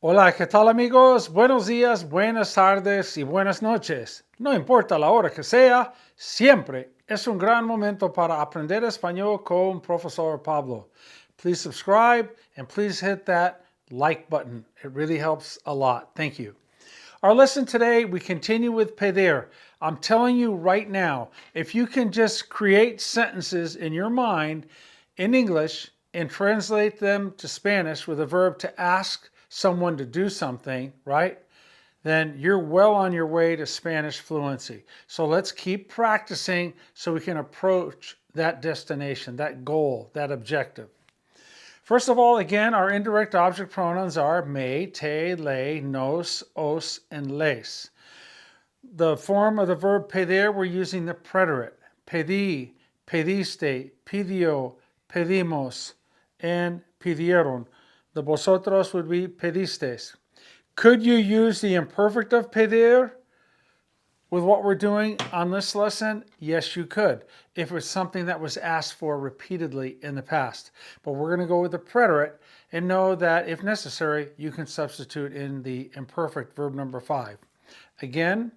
Hola, ¿qué tal amigos? Buenos días, buenas tardes y buenas noches. No importa la hora que sea, siempre es un gran momento para aprender español con Profesor Pablo. Please subscribe and please hit that like button. It really helps a lot. Thank you. Our lesson today, we continue with pedir. I'm telling you right now, if you can just create sentences in your mind in English and translate them to Spanish with a verb to ask someone to do something, right? Then you're well on your way to Spanish fluency. So let's keep practicing so we can approach that destination, that goal, that objective. First of all, again, our indirect object pronouns are me, te, le, nos, os, and les. The form of the verb pedir, we're using the preterite. Pedí, pediste, pidió, pedimos, and pidieron. The vosotros would be pedistes. Could you use the imperfect of pedir with what we're doing on this lesson? Yes, you could, if it's something that was asked for repeatedly in the past. But we're going to go with the preterite and know that if necessary, you can substitute in the imperfect verb number 5. Again,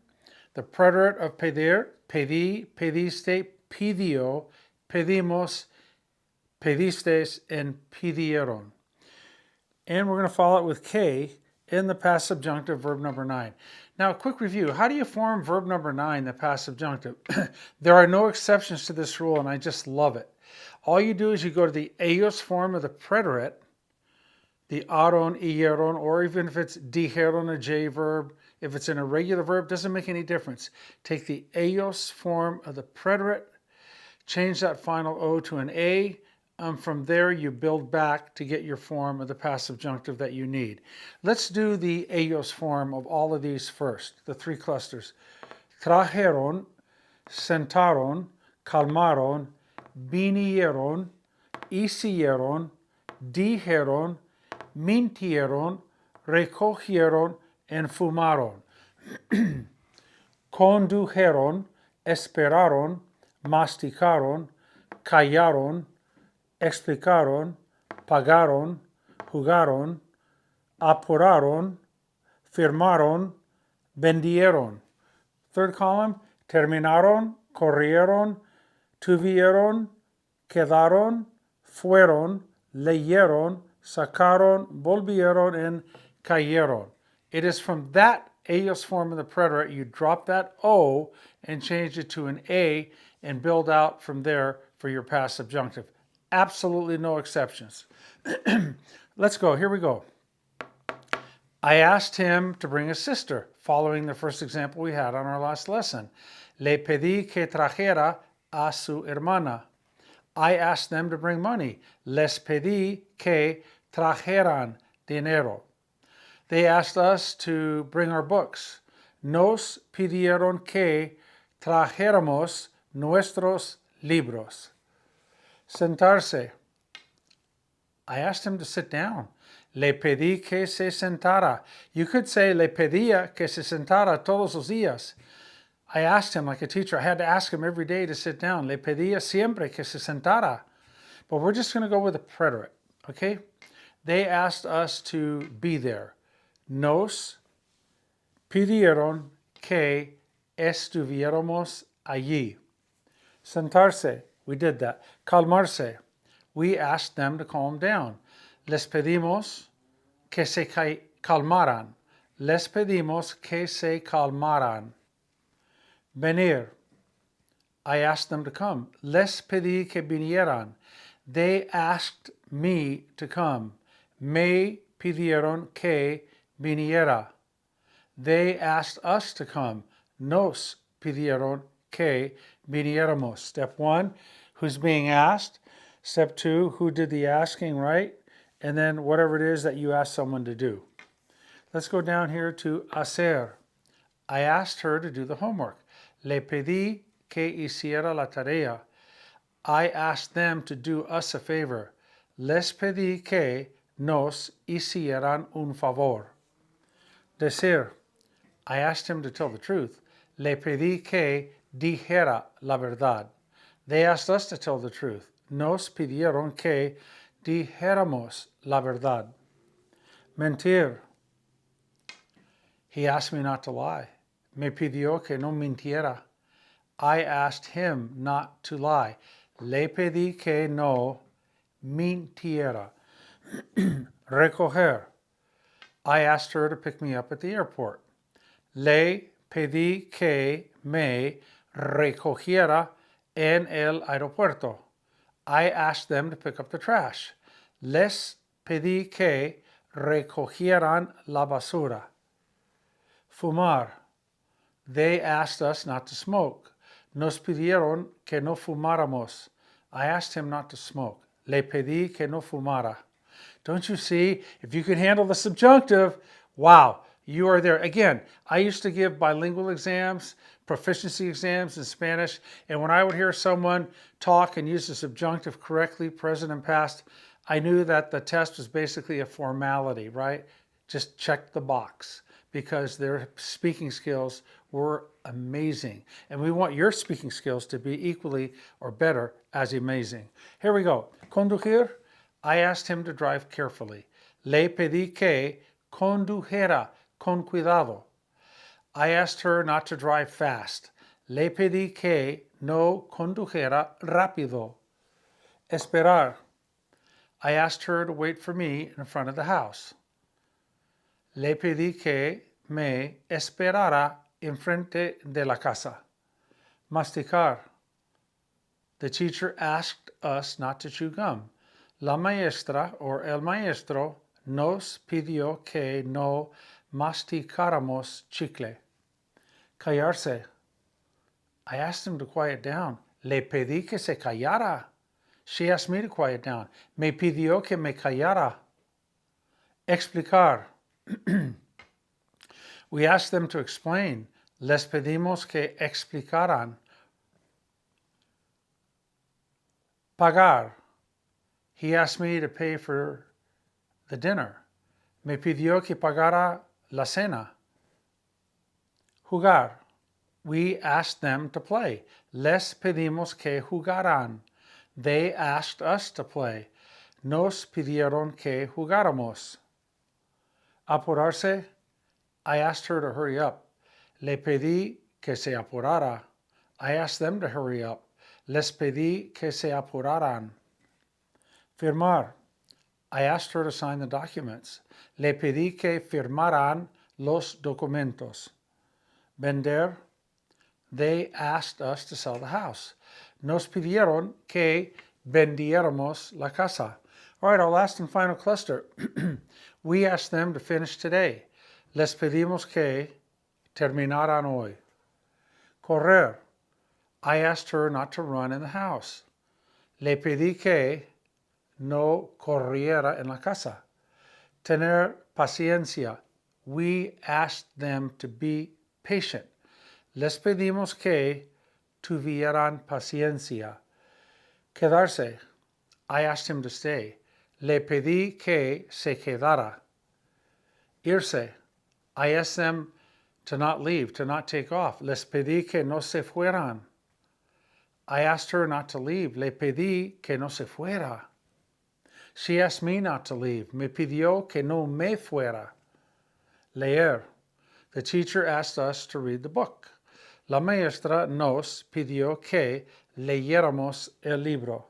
the preterite of pedir, pedí, pediste, pidió, pedimos, pedistes, and pidieron. And we're going to follow it with K in the past subjunctive verb number 9. Now, a quick review. How do you form verb number 9, the past subjunctive? There are no exceptions to this rule, and I just love it. All you do is you go to the ellos form of the preterite, the aron, ieron, or even if it's dijeron, a J verb, if it's an irregular verb, doesn't make any difference. Take the ellos form of the preterite, change that final O to an A, from there you build back to get your form of the past subjunctive that you need. Let's do the ellos form of all of these first, the 3 clusters. Trajeron, sentaron, calmaron, vinieron, hicieron, dijeron, mintieron, recogieron, and fumaron. Condujeron, esperaron, masticaron, callaron, explicaron, pagaron, jugaron, apuraron, firmaron, vendieron. Third column, terminaron, corrieron, tuvieron, quedaron, fueron, leyeron, sacaron, volvieron, and cayeron. It is from that ellos form of the preterite, you drop that O and change it to an A and build out from there for your past subjunctive. Absolutely no exceptions. Let's go. Here we go. I asked him to bring a sister, following the first example we had on our last lesson. Le pedí que trajera a su hermana. I asked them to bring money. Les pedí que trajeran dinero. They asked us to bring our books. Nos pidieron que trajéramos nuestros libros. Sentarse. I asked him to sit down. Le pedí que se sentara. You could say le pedía que se sentara todos los días. I asked him, like a teacher, I had to ask him every day to sit down. Le pedía siempre que se sentara. But we're just going to go with the preterite, okay? They asked us to be there. Nos pidieron que estuviéramos allí. Sentarse. We did that. Calmarse. We asked them to calm down. Les pedimos que se calmaran. Les pedimos que se calmaran. Venir. I asked them to come. Les pedí que vinieran. They asked me to come. Me pidieron que viniera. They asked us to come. Nos pidieron que viniéramos. Step 1, who's being asked. Step 2, who did the asking, right? And then whatever it is that you ask someone to do. Let's go down here to hacer. I asked her to do the homework. Le pedí que hiciera la tarea. I asked them to do us a favor. Les pedí que nos hicieran un favor. Decir. I asked him to tell the truth. Le pedí que dijera la verdad. They asked us to tell the truth. Nos pidieron que dijéramos la verdad. Mentir. He asked me not to lie. Me pidió que no mintiera. I asked him not to lie. Le pedí que no mintiera. Recoger. I asked her to pick me up at the airport. Le pedí que me recogiera en el aeropuerto. I asked them to pick up the trash. Les pedí que recogieran la basura. Fumar. They asked us not to smoke. Nos pidieron que no fumáramos. I asked him not to smoke. Le pedí que no fumara. Don't you see? If you can handle the subjunctive, wow, you are there. Again, I used to give bilingual exams, proficiency exams in Spanish, and when I would hear someone talk and use the subjunctive correctly, present and past, I knew that the test was basically a formality, right? Just check the box, because their speaking skills were amazing. And we want your speaking skills to be equally or better as amazing. Here we go. Conducir. I asked him to drive carefully. Le pedí que condujera con cuidado. I asked her not to drive fast. Le pedí que no condujera rápido. Esperar. I asked her to wait for me in front of the house. Le pedí que me esperara enfrente de la casa. Masticar. The teacher asked us not to chew gum. La maestra or el maestro nos pidió que no masticáramos chicle. Callarse. I asked him to quiet down. Le pedí que se callara. She asked me to quiet down. Me pidió que me callara. Explicar. We asked them to explain. Les pedimos que explicaran. Pagar. He asked me to pay for the dinner. Me pidió que pagara la cena. Jugar. We asked them to play. Les pedimos que jugaran. They asked us to play. Nos pidieron que jugáramos. Apurarse. I asked her to hurry up. Le pedí que se apurara. I asked them to hurry up. Les pedí que se apuraran. Firmar. I asked her to sign the documents. Le pedí que firmaran los documentos. Vender. They asked us to sell the house. Nos pidieron que vendiéramos la casa. All right, our last and final cluster. We asked them to finish today. Les pedimos que terminaran hoy. Correr. I asked her not to run in the house. Le pedí que no corriera en la casa. Tener paciencia. We asked them to be patient. Les pedimos que tuvieran paciencia. Quedarse. I asked him to stay. Le pedí que se quedara. Irse. I asked them to not leave, to not take off. Les pedí que no se fueran. I asked her not to leave. Le pedí que no se fuera. She asked me not to leave. Me pidió que no me fuera. Leer. The teacher asked us to read the book. La maestra nos pidió que leyéramos el libro.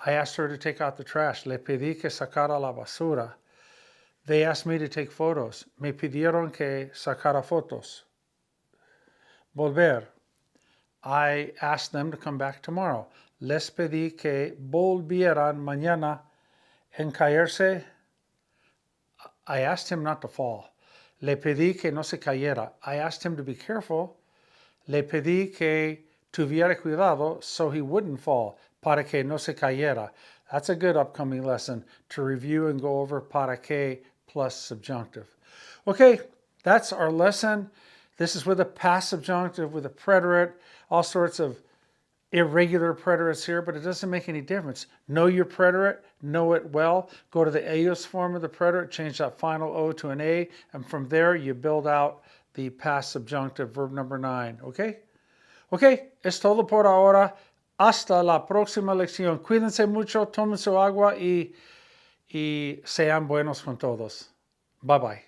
I asked her to take out the trash. Le pedí que sacara la basura. They asked me to take photos. Me pidieron que sacara fotos. Volver. I asked them to come back tomorrow. Les pedí que volvieran mañana. En caerse, I asked him not to fall. Le pedí que no se cayera. I asked him to be careful. Le pedí que tuviera cuidado so he wouldn't fall. Para que no se cayera. That's a good upcoming lesson to review and go over para que plus subjunctive. Okay, that's our lesson. This is with a past subjunctive, with a preterite, all sorts of irregular preterites here, but it doesn't make any difference. Know your preterite, know it well. Go to the ellos form of the preterite, change that final O to an A, and from there you build out the past subjunctive, verb number 9, okay? Okay, es todo por ahora. Hasta la próxima lección. Cuídense mucho, tomen su agua y sean buenos con todos. Bye bye.